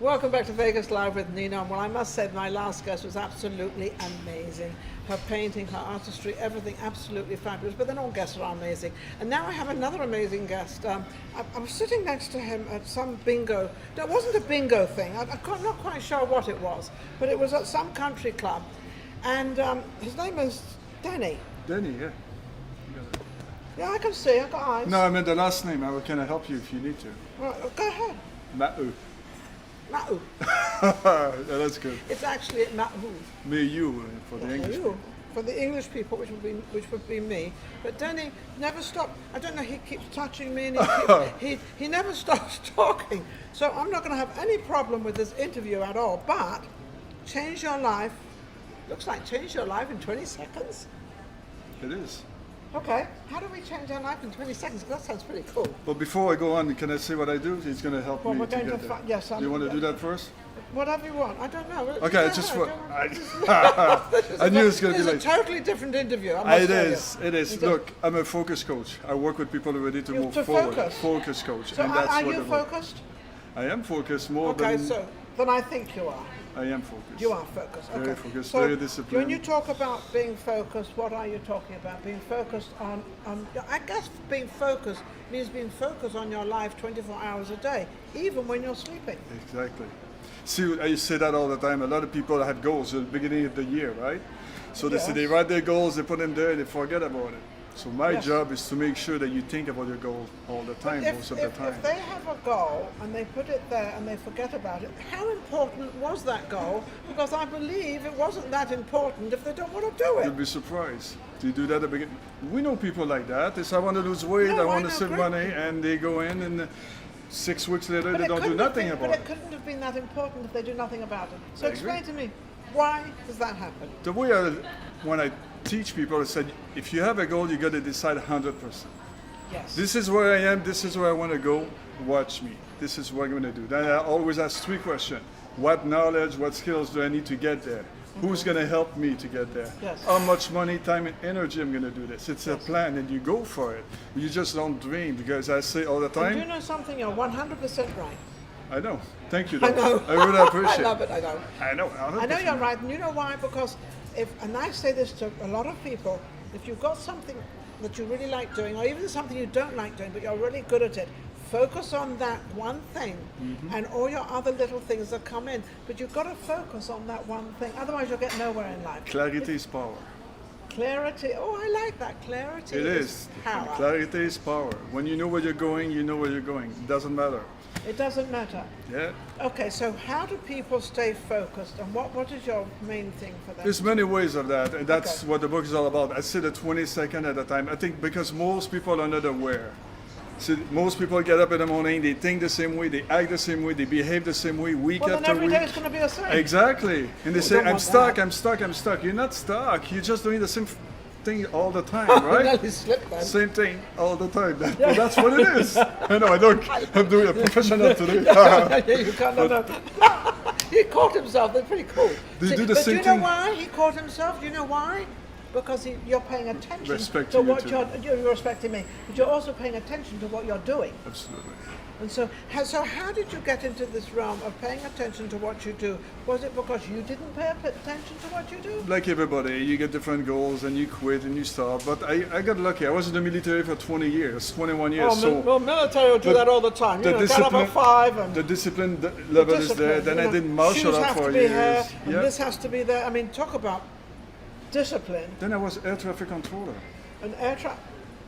Welcome back to Vegas Live with Ninon. Well, I must say my last guest was absolutely amazing. Her painting, her artistry, everything absolutely fabulous. But then all guests are amazing. And now I have another amazing guest. I was sitting next to him at some bingo. No, it wasn't a bingo thing. I'm not quite sure what it was. But it was at some country club. And his name is Denny. Denny, yeah. Yeah, I can see. I've got eyes. No, I meant the last name. Can I help you if you need to? Right, go ahead. Maheux. Maheux. Yeah, that's good. It's actually Maheux. Maheux for the English. You, for the English people, which would be me. But Denny never stopped. I don't know. He keeps touching me, and he never stops talking. So I'm not going to have any problem with this interview at all. But change your life. Looks like change your life in 20 seconds. It is. Okay. How do we change our life in 20 seconds? 'Cause that sounds pretty cool. But before I go on, can I say what I do? It's going to help Well, me we're to going get to there. yes. Do you want to do that first? Whatever you want. I don't know. Okay, just for. I knew it was going to be like. It's a totally different interview. I must It tell is. you. It is. Look, I'm a focus coach. I work with people ready to move to forward. focus. Focus coach. So and that's are what you I work. focused? I am focused more Okay, than. so then I think you are. I am focused. You are focused. Okay. Very focused, So very disciplined. when you talk about being focused, what are you talking about? Being focused on I guess being focused means being focused on your life 24 hours a day, even when you're sleeping. Exactly. See, I say that all the time. A lot of people have goals at the beginning of the year, right? So they say they write their goals, they put them there, they forget about it. So my job is to make sure that you think about your goal all the time, most of the time. If they have a goal and they put it there and they forget about it, how important was that goal? Because I believe it wasn't that important if they don't want to do it. You'll be surprised. Do you do that at the beginning? We know people like that. They say, I want to lose weight, No, I want I to know save great money, people. and they go in and 6 weeks later But they it don't do couldn't have nothing been- about But it. it couldn't have been that important if they do nothing about it. So I explain agree. to me, why does that happen? The way when I teach people, I said, if you have a goal, you got to decide 100%. Yes. This is where I am, this is where I want to go, watch me. This is what I'm going to do. Then I always ask 3 questions. What knowledge, what skills do I need to get there? Who's going to help me to get there? Yes. How much money, time, and energy I'm going to do this? It's a plan, and you go for it. You just don't dream, because I say all the And do you time, know something? You're 100% right. I know. Thank you, I though. know. I really appreciate I love it. I know. I know. I know you're right, and you know why? Because and I say this to a lot of people, if you've got something that you really like doing, or even something you don't like doing, but you're really good at it, focus on that one thing, and all your other little things that come in. But you've got to focus on that one thing, otherwise you'll get nowhere in life. Clarity is power. Clarity. Oh, I like that. Clarity It is is. power. Clarity is power. When you know where you're going, you know where you're going. It doesn't matter. It doesn't matter. Yeah. Okay, so how do people stay focused, and what is your main thing for them? There's many ways of that, and that's Okay. what the book is all about. I say the 20 seconds at a time. I think because most people are not aware. See, most people get up in the morning, they think the same way, they act the same way, they behave the same way week Well, then after every week. day is going to be the same. Exactly. And they say, don't I'm want stuck, that. I'm stuck, I'm stuck. You're not stuck. You're just doing the same thing all the time, I right? nearly slipped then. Same thing all the time. But that's what it is. I know, I don't. I'm doing a professional today. Yeah, you can't. No. He caught himself. That's pretty cool. They do the but same do you know thing. why he caught himself? Do you know why? Because you're paying attention Respect to you what too. you're respecting me, but you're also paying attention to what you're doing. Absolutely. And so how did you get into this realm of paying attention to what you do? Was it because you didn't pay attention to what you do? Like everybody, you get different goals and you quit and you stop. But I got lucky. I was in the military for 20 years, 21 years. Oh, well, military will do the- that all the time. the You know, get up at 5 and the discipline level is there. discipline, Then you I know, did martial shoes art have for to be years. here, and Yeah. this has to be there. I mean, talk about discipline. Then I was air traffic controller An air traffic.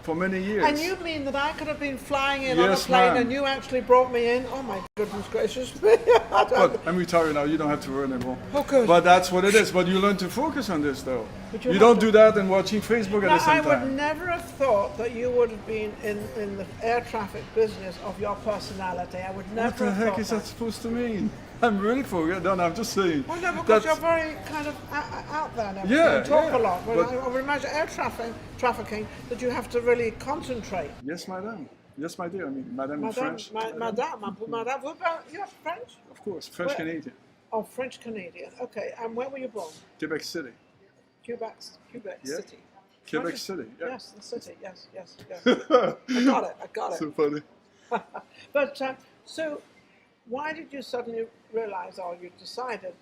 for many years. And you mean that I could have been flying in on a Yes, plane ma'am. and you actually brought me in? Oh my goodness gracious me! But I'm retired now. You don't have to worry anymore. Oh, good. But that's what it is. But you learn to focus on this, though. But You have don't to- do that and watching Facebook at Now, the same I would time. never have thought that you would have been in the air traffic business of your personality. I would never What the have heck thought is that supposed to mean? I'm really forgetting. No, I'm just saying. Well, no, because That's- you're very kind of out there and everything. Yeah, You talk yeah, a lot. But but- I would imagine air trafficking that you have to really concentrate. Yes, madame. Yes, my dear. I mean, madame in Madame, French. madame, what about you're French? Of course, French Where- Canadian. Oh, French Canadian. Okay, and where were you born? Quebec City. Quebec Yeah. City. Quebec French- City. Yeah. Yes, the city. Yes. I got it. So funny. But so Why did you suddenly realize, or you decided,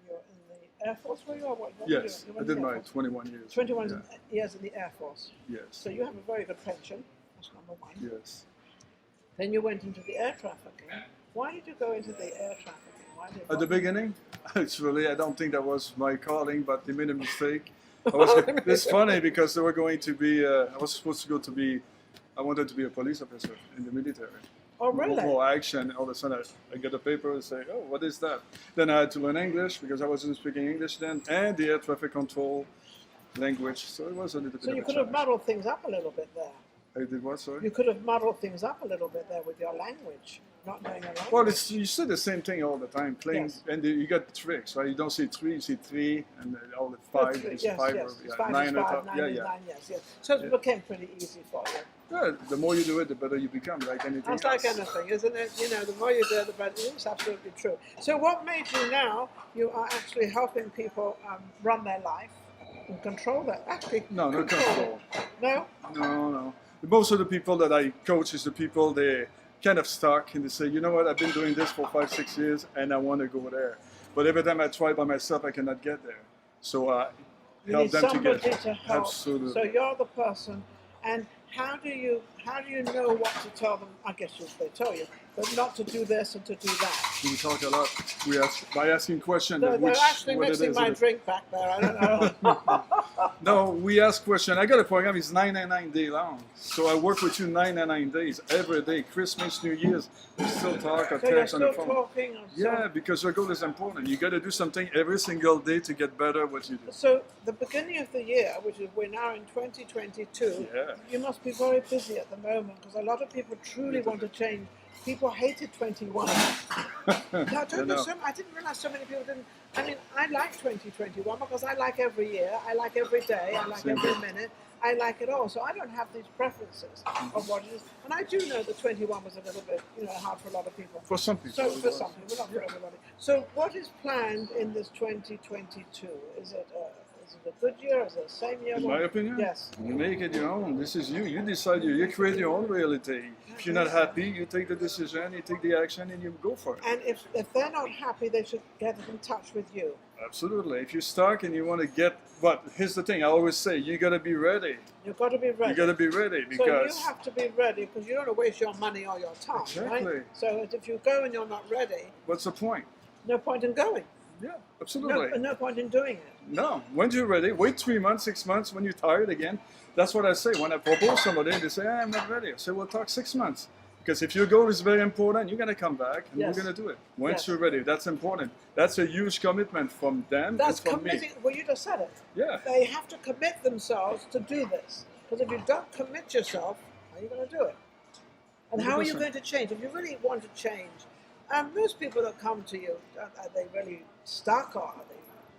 you're in the Air Force, were you? Or what were you Yes, doing? You I were in did the Air my Force. 21 years. 21 Yeah. years in the Air Force. Yes. So you have a very good pension. That's number one. Yes. Then you went into the air trafficking. Why did you go into the air trafficking? Why did At the beginning, actually, I don't think that was my calling, but they made a mistake. It's funny because they were going to be. I was supposed to go to be. I wanted to be a police officer in the military. Oh, really? More action. All of a sudden, I get a paper and say, "Oh, what is that?" Then I had to learn English because I wasn't speaking English then, and the air traffic control language. So it was a little bit. So of you a could have challenge. muddled things up a little bit there. I did what, sorry? You could have muddled things up a little bit there with your language, not knowing your language. Well, it's, you say the same thing all the time, playing, Yes. and you got tricks, right? You don't say three, you say three, and then all the five is yes, five, yes. or It's yeah, five nine is or five, top. nine Yeah, is yeah. nine, yes. So it became pretty easy for you. Yeah, the more you do it, the better you become, like anything That's else. like anything, isn't it? You know, the more you do it, the better. It's absolutely true. So what made you now, you are actually helping people run their life and control that. Actually, No, no control. No? No, no. Most of the people that I coach is the people they kind of stuck and they say, you know what, I've been doing this for 5-6 years and I want to go there. But every time I try by myself, I cannot get there. So You help need them to somebody get. to help. Absolutely. So you're the person, and how do you know what to tell them? I guess they tell you, but not to do this and to do that. We talk a lot. We ask by asking questions. They're actually what it mixing is my and it- drink back there. I don't know. No, we ask questions. I got a program. It's 999 day long. So I work with you 999 days every day. Christmas, New Year's, we still talk or So you're text on the still phone. talking. Or Yeah, because your goal is important. You got to do something every single day to get better at what you do. So the beginning of the year, which is we're now in 2022, Yeah. you must be very busy at the moment because a lot of people truly want to change. People hated 21. No, I don't know. I didn't realize so many people didn't. I mean, I like 2021 because I like every year, I like every day, I like every minute, I like it all. So I don't have these preferences of what it is. And I do know that 21 was a little bit, hard for a lot of people. For some people. So for some people, not for everybody. So what is planned in this 2022? Is it a good year? Is it the same year? In my opinion, Yes. you make it your own. This is you. You decide. You create your own reality. If you're not happy, you take the decision, you take the action, and you go for it. And if they're not happy, they should get in touch with you. Absolutely. If you're stuck and you want to get, but here's the thing. I always say you got to be ready. You've got to be ready. You got to be ready because. So you have to be ready because you don't want to waste your money or your time, Exactly. right? So if you go and you're not ready, What's the point? no point in going. Yeah, absolutely. No point in doing it. No, when you're ready, wait 3 months, 6 months. When you're tired again, that's what I say. When I propose somebody, they say, I'm not ready. I say, we'll talk 6 months. Because if your goal is very important, you're going to come back and Yes. we're going to do it. Once Yes. you're ready, that's important. That's a huge commitment from them That's and from committing. me. Well, you just said it. Yeah. They have to commit themselves to do this. Because if you don't commit yourself, how are you going to do it? And how are you 100%. going to change? If you really want to change, most people that come to you, are they really stuck or are they?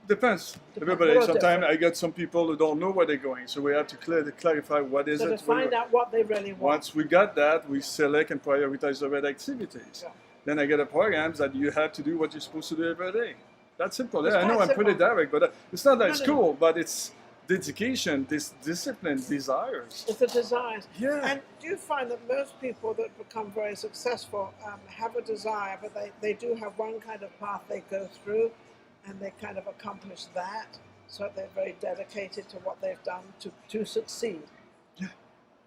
Depends. Everybody. We're all Sometimes different. I get some people who don't know where they're going. So we have to clarify what is So to it. find out what they really want. Once we got that, we select and prioritize the right activities. Yeah. Then I get a programs that you have to do what you're supposed to do every day. That's simple. It's Yeah, I know quite I'm pretty simple. direct, but it's not that No, it's no, no. cool, but it's dedication, this discipline, desires. It's the desires. Yeah. And do you find that most people that become very successful have a desire, but they do have one kind of path they go through and they kind of accomplish that, so they're very dedicated to what they've done to succeed.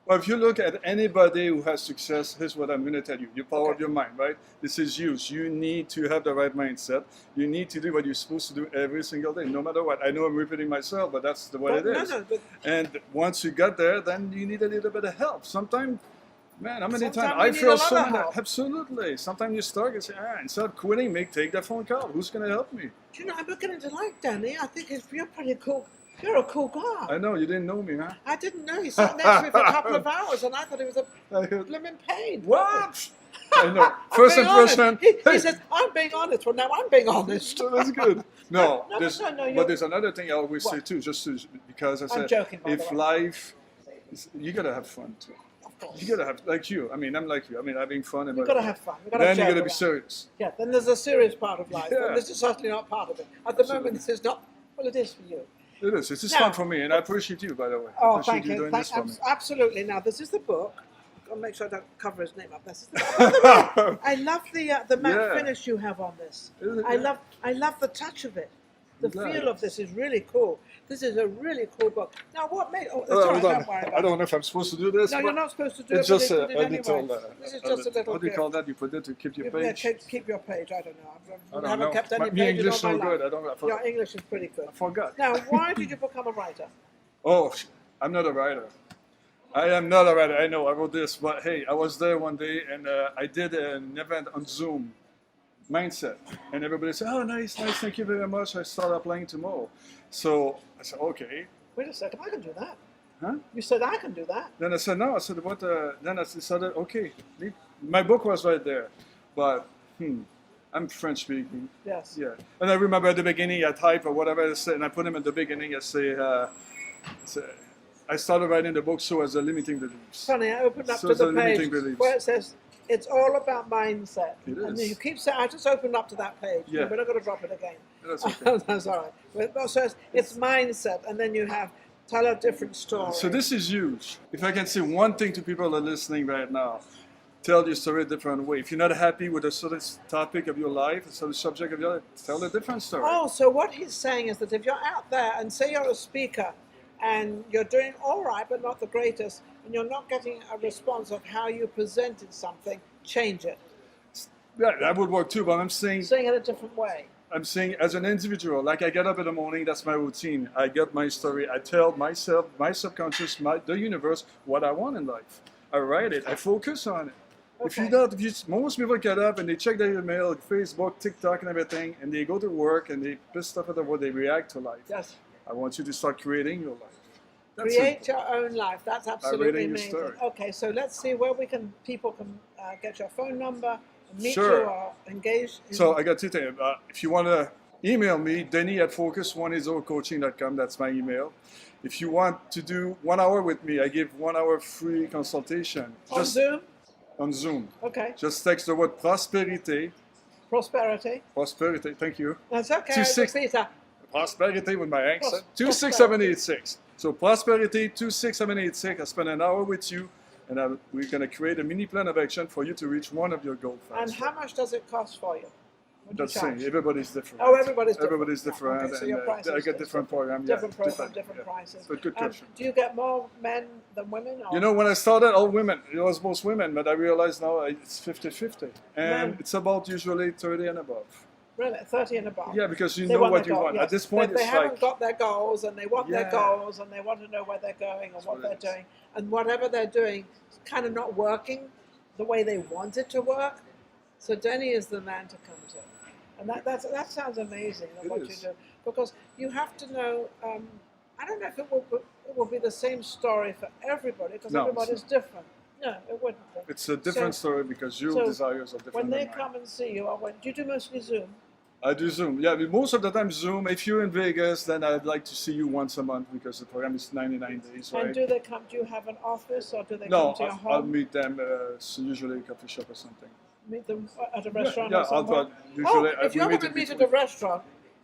Well, if you look at anybody who has success, here's what I'm going to tell you. Your power of Okay. your mind, right? This is you. You need to have the right mindset. You need to do what you're supposed to do every single day, no matter what. I know I'm repeating myself, but that's the way it is. No, but And once you got there, then you need a little bit of help. Sometimes, man, how many Sometimes times we I need feel a lot so of many. help. Absolutely. Sometimes you start and say, instead of quitting, take that phone call. Who's going to help me? do you know, I'm beginning to like Danny. I think you're pretty cool. You're a cool guy. I know you didn't know me, huh? I didn't know. He sat next to me for a couple of hours, and I thought he was a I heard, blimmin' pain. what? I know. I'm First being honest. impression. He hey, says, I'm being honest. Well, now I'm being honest. so that's good. No, No, there's, no, you're- but there's another thing I always say What? too, just to, because I said, joking, by the if way. life, you gotta have fun too. Of course. You gotta have, like you. I mean, I'm like you. I mean, having fun. And You've got to have fun. You've got to then you joke gotta be around. serious. Yeah, then there's a serious part of life. Yeah. And this is certainly not part of it. At the moment, this is not. Well, it is for you. It is. It's just Now- fun for me, and I appreciate you, by the way. I Oh, appreciate thank you. doing this for me. Absolutely. Now, this is the book. I'll make sure I don't cover his name up. That's by the way, I love the matte Yeah. finish you have on this. Isn't it? I love the touch of it. The Yeah. feel of this is really cool. This is a really cool book. Now, what made? Oh, that's Hold all right, on. don't worry about I it. don't know if I'm supposed to do this. No, but you're not supposed to do it's it. just but a it anyway. little. This is just a little. How do you gift. call that? You put it to keep your Yeah, page. keep your page. I don't know. I don't haven't know. kept any My pages English all no my good. life. I don't. I Your English is pretty good. forgot. Now, why did you become a writer? Oh, I'm not a writer. I am not a writer. I know. I wrote this, but hey, I was there one day and I did an event on Zoom, mindset, and everybody said, "Oh, nice, nice. Thank you very much. I start applying tomorrow." So I said, "Okay." Wait a second. I can do that. Huh? You said I can do that. Then I said, "No." I said, "What?" Then I decided, "Okay." My book was right there, but I'm French speaking. Yes. Yeah, and I remember at the beginning I type or whatever I said, and I put them at the beginning. I say, I started writing the book so as a limiting beliefs. Funny, I opened up So to it's a the limiting page beliefs. where it says it's all about mindset. It And is. you keep saying, I just opened up to that page. Yeah. We're not going to drop it again. That's okay. That's all right. But, so it's mindset, and then you have tell a different story. So this is huge. If I can say one thing to people that are listening right now, tell your story a different way. If you're not happy with a certain topic of your life, a certain subject of your life, tell a different story. Oh, so what he's saying is that if you're out there and say you're a speaker and you're doing all right but not the greatest, and you're not getting a response of how you presented something, change it. Yeah, that would work too, but I'm saying Saying it a different way. as an individual, like I get up in the morning, that's my routine. I get my story. I tell myself, my subconscious, the universe, what I want in life. I write it. I focus on it. If you Okay. don't, most people get up and they check their email, Facebook, TikTok, and everything, and they go to work and they piss off at the world. They react to life. Yes. I want you to start creating your life. That's Create it. your own life. That's absolutely reading your amazing. story. Okay, so let's see where people can get your phone number, meet Sure. you, or engage. So I got two things. If you want to email me, Denny at focus180coaching.com. That's my email. If you want to do 1 hour with me, I give 1 hour free consultation. On Zoom. On Zoom. Okay. Just text the word prosperity. Prosperity. Prosperity. Thank you. That's okay. 26 Peter. Prosperity with my accent. Prosperity. 26786. So prosperity 26786. I spend an hour with you, and we're going to create a mini plan of action for you to reach one of your goals. And how much does it cost for you? What do you That's charge? saying everybody's different. Oh, everybody's different. Everybody's different. Okay, so your and, prices I get is different programs. Different program, different yeah. prices. But good question. Do you get more men than women? Or? You know, when I started, all women. It was most women, but I realize now it's 50-50. And Men. it's about usually 30 and above. Really, 30 and above. Yeah, because you They know want what their you goal, want. yes. At this point, they it's haven't like, got their goals, and they want their Yeah. goals, and they want to know where they're going and what what they're it is. doing, and whatever they're doing is kind of not working the way they want it to work. So Denny is the man to come to, and that sounds amazing. It What is. you do, because you have to know. I don't know if it will be the same story for everybody, because No, it's everybody's different. No, it wouldn't be. it's a different So- story because your so desires are different When they than mine. come and see you, do you do mostly Zoom? I do Zoom. Yeah, but most of the time Zoom. If you're in Vegas, then I'd like to see you once a month because the program is 99 days, right? And do they come? Do you have an office, or do they No, come to your home? I'll meet them usually a coffee shop or something. Meet them at a restaurant yeah, or somewhere? I'll usually if you're we going meet to meet at before. a restaurant,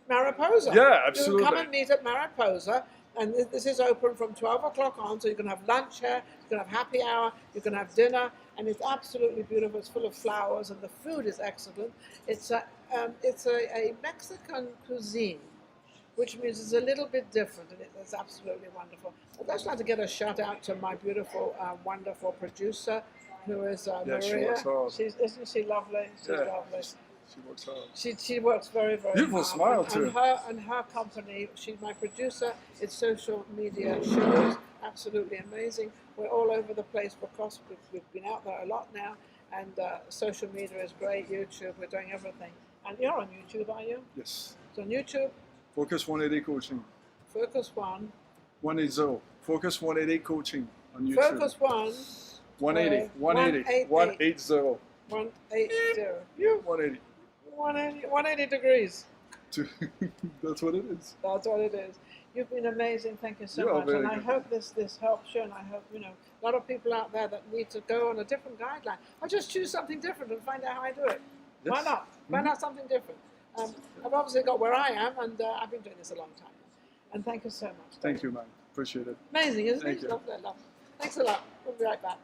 Mariposa. Yeah, You absolutely. come and meet at Mariposa, and this is open from 12 o'clock on, so you can have lunch here, you can have happy hour, you can have dinner, and it's absolutely beautiful. It's full of flowers, and the food is excellent. It's a Mexican cuisine, which means it's a little bit different, and it's absolutely wonderful. I'd just like to get a shout out to my beautiful, wonderful producer, who is Yeah, she Maria. works hard. Isn't she lovely? She's Yeah. lovely. She works hard. She works very, very Beautiful hard. smile, and, too. And her company, she's my producer. It's social media shows, absolutely amazing. We're all over the place because we've been out there a lot now, and social media is great. YouTube, we're doing everything. And you're on YouTube, are you? Yes. So on YouTube, Focus 180 Coaching. Focus One. 180. Focus 180 Coaching on YouTube. Focus One. 180. 180. 180. 180. 180. You 180. 180 degrees. That's what it is. That's what it is. You've been amazing. Thank you so You are much. very And I good. hope this helps you. And I hope, a lot of people out there that need to go on a different guideline. I'll just choose something different and find out how I do it. Why Yes. not? Find out something different. I've obviously got where I am, and I've been doing this a long time. And thank you so much. Thank you, man. Appreciate it. Amazing, isn't Thank it? you. Lovely, lovely. Thanks a lot. We'll be right back.